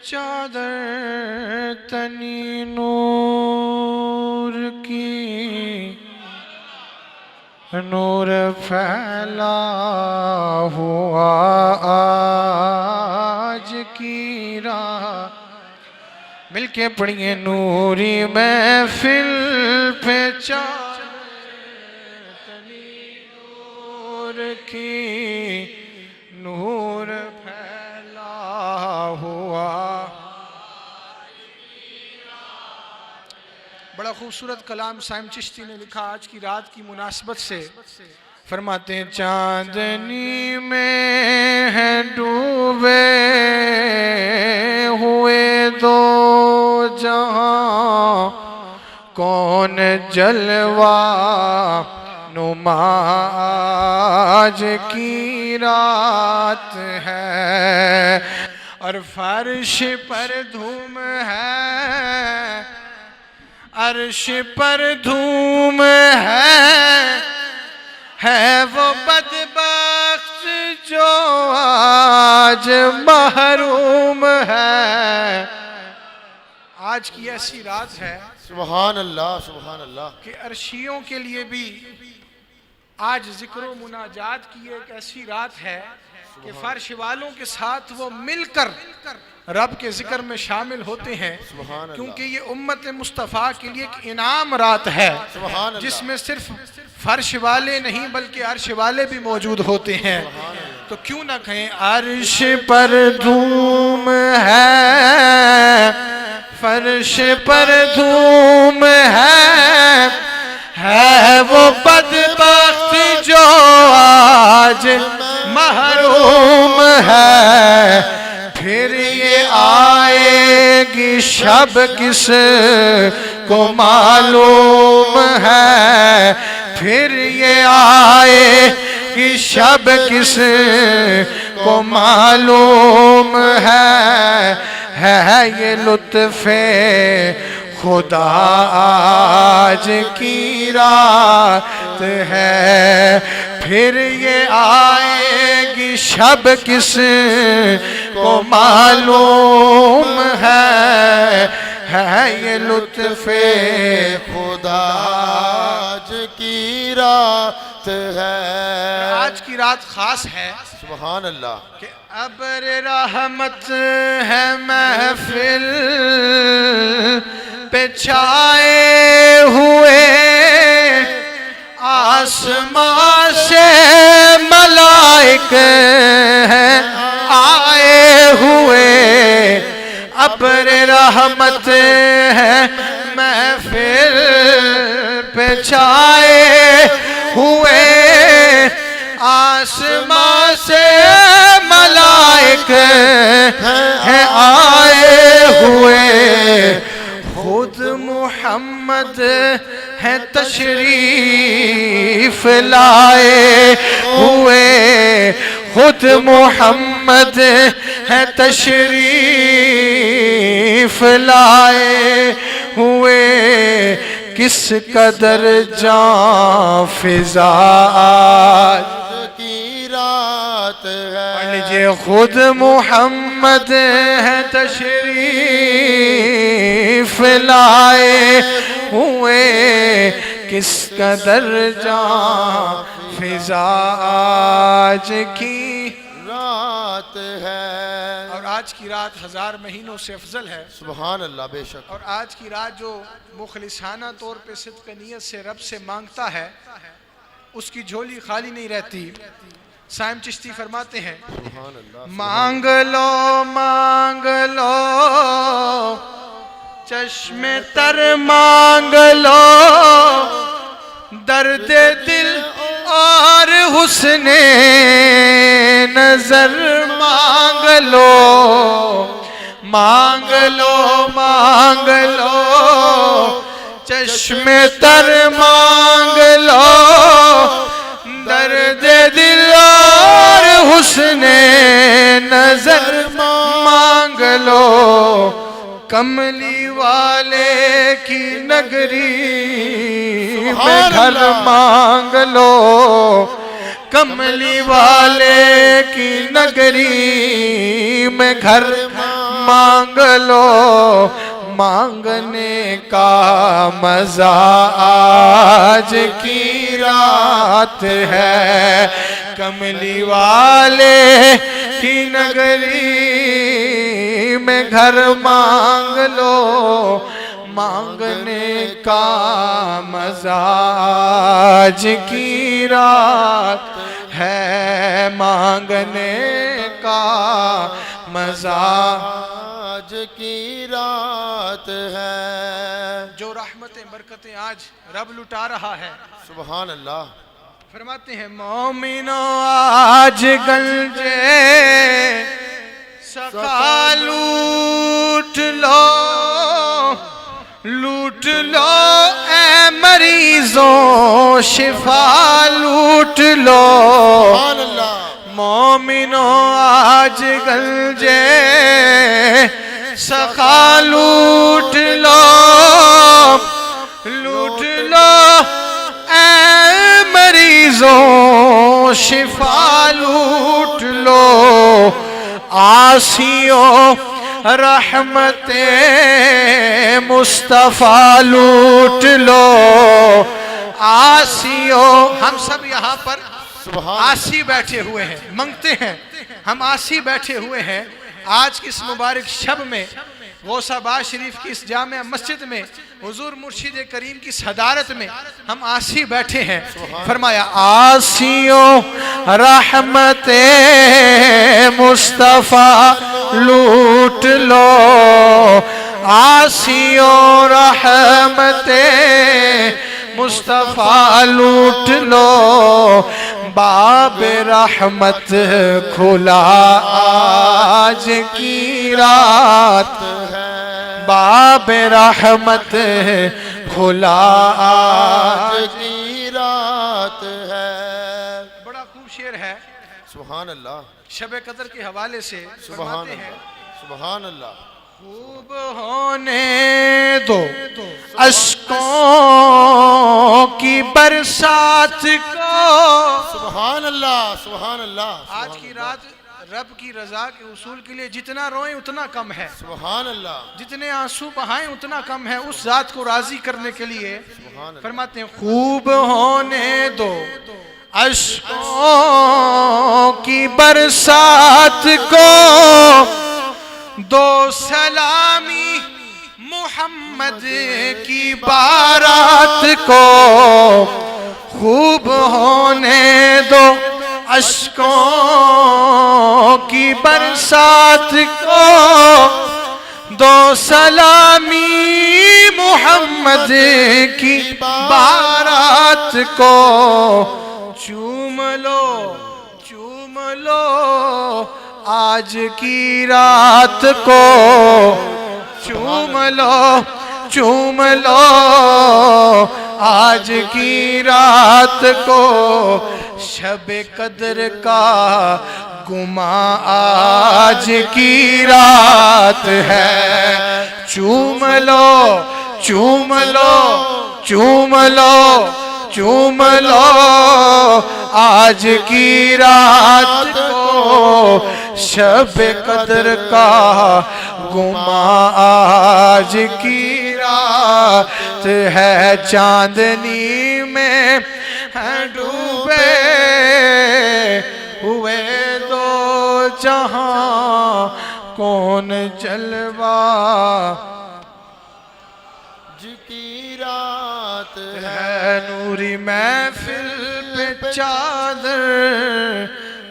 چادر تنی نور کی نور پھیلا ہوا آج کی راہ مل کے پڑھئے نوری محفل پہ چادر تنی نور کی نور پھیلا ہوا بڑا خوبصورت کلام سائم چشتی نے لکھا آج کی رات کی مناسبت سے فرماتے ہیں چاندنی میں ہے ڈوبے ہوئے دو جہاں کون جلوہ نما آج کی رات ہے اور فرش پر دھوم ہے عرش پر دھوم ہے وہ بدبخت جو آج محروم ہے آج کی ایسی رات ہے سبحان اللہ سبحان اللہ کہ عرشیوں کے لیے بھی آج ذکر و مناجات کی ایک ایسی رات ہے کہ فرش والوں کے ساتھ وہ مل کر رب کے ذکر میں شامل ہوتے ہیں کیونکہ یہ امت مصطفیٰ کے لیے ایک انعام رات ہے جس میں صرف فرش والے نہیں بلکہ عرش والے بھی موجود ہوتے ہیں تو کیوں نہ کہیں عرش پر دھوم ہے فرش پر دھوم ہے وہ بدبخت جو آج محروم ہے پھر یہ آئے گی شب کس کو معلوم ہے پھر یہ آئے گی شب کس کو معلوم ہے یہ لطف خدا آج کی رات ہے پھر یہ آئے گی شب کس کو معلوم ہے یہ لطف خدا آج کی رات ہے آج کی رات خاص ہے سبحان اللہ کہ ابر رحمت ہے محفل پہ چھائے ہوئے آسمان سے ملائک ہیں آئے ہوئے ابر رحمت ہے محفل پہ چھائے ہوئے آسمان سے ملائک ہیں آئے ہوئے خود محمد ہے تشریف لائے ہوئے خود محمد ہے تشریف لائے ہوئے کس قدر جاں فضا آج کی رات ہے پڑھ لیجئے خود محمد ہے تشریف لائے ہوئے کس قدر جاں فضا آج کی رات ہے اور آج کی رات ہزار مہینوں سے افضل ہے سبحان اللہ بے شک اور آج کی رات جو مخلصانہ طور پہ صدق نیت سے رب سے مانگتا ہے اس کی جھولی خالی نہیں رہتی سائم چشتی فرماتے ہیں سبحان اللہ مانگ لو چشم تر مانگ لو درد دل اور حسن نظر مانگ لو چشم تر مانگ لو درد دل اور حسن نظر مانگ لو کملی والے کی نگری میں گھر مانگ لو کملی والے کی نگری میں گھر مانگ لو مانگنے کا مزہ آج کی رات ہے کملی والے کی نگری میں گھر مانگ لو مانگنے کا مزہ آج کی رات ہے مانگنے کا مزہ آج کی رات ہے جو رحمتیں برکتیں آج رب لٹا رہا ہے سبحان اللہ فرماتے ہیں مومنو آج گنجے سخا لوٹ لو اے مریضوں شفا لوٹ لو سبحان اللہ مومنو آج گنجے سخا لوٹ لو اے مریضوں شفا لوٹ لو عاصیوں رحمت مصطفیٰ لوٹ لو عاصیوں ہم سب یہاں پر عاصی بیٹھے ہوئے ہیں منگتے ہیں ہم عاصی بیٹھے ہوئے ہیں آج کی اس مبارک شب میں غوث آباد شریف کی اس جامع مسجد میں حضور مرشد کریم کی صدارت میں ہم عاصی بیٹھے ہیں فرمایا عاصیوں رحمت مصطفیٰ لوٹ لو عاصیوں رحمت مصطفیٰ لوٹ لو باب رحمت کھلا آج کی رات باب رحمت کھلا آج کی رات ہے بڑا خوب شعر ہے سبحان اللہ شب قدر کے حوالے سے سبحان فرماتے ہیں اللہ سبحان اللہ خوب ہونے دو اشکوں کی برسات کو سبحان اللہ سبحان اللہ آج کی رات رب کی رضا کے حصول کے لیے جتنا روئیں اتنا کم ہے سبحان اللہ جتنے آنسو بہائیں اتنا کم ہے اس ذات کو راضی کرنے کے لیے سبحان اللہ فرماتے ہیں خوب ہونے دو اشکوں کی برسات کو دو سلامی محمد کی بارات کو خوب ہونے دو اشکوں کی برسات کو دو سلامی محمد کی بارات کو چوم لو آج کی رات کو چوم لو آج کی رات کو شب قدر کا گماں آج کی رات ہے چوم لو آج کی رات کو شب قدر کا گماں آج کی رات ہے چاندنی میں ڈوبے ہوئے دو جہاں کون جلوہ کی رات ہے نوری محفل پہ چادر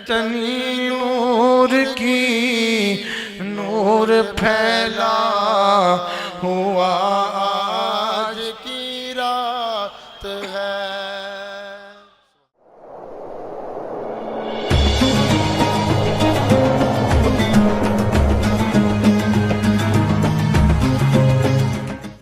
تنی نور کی نور پھیلا ہوا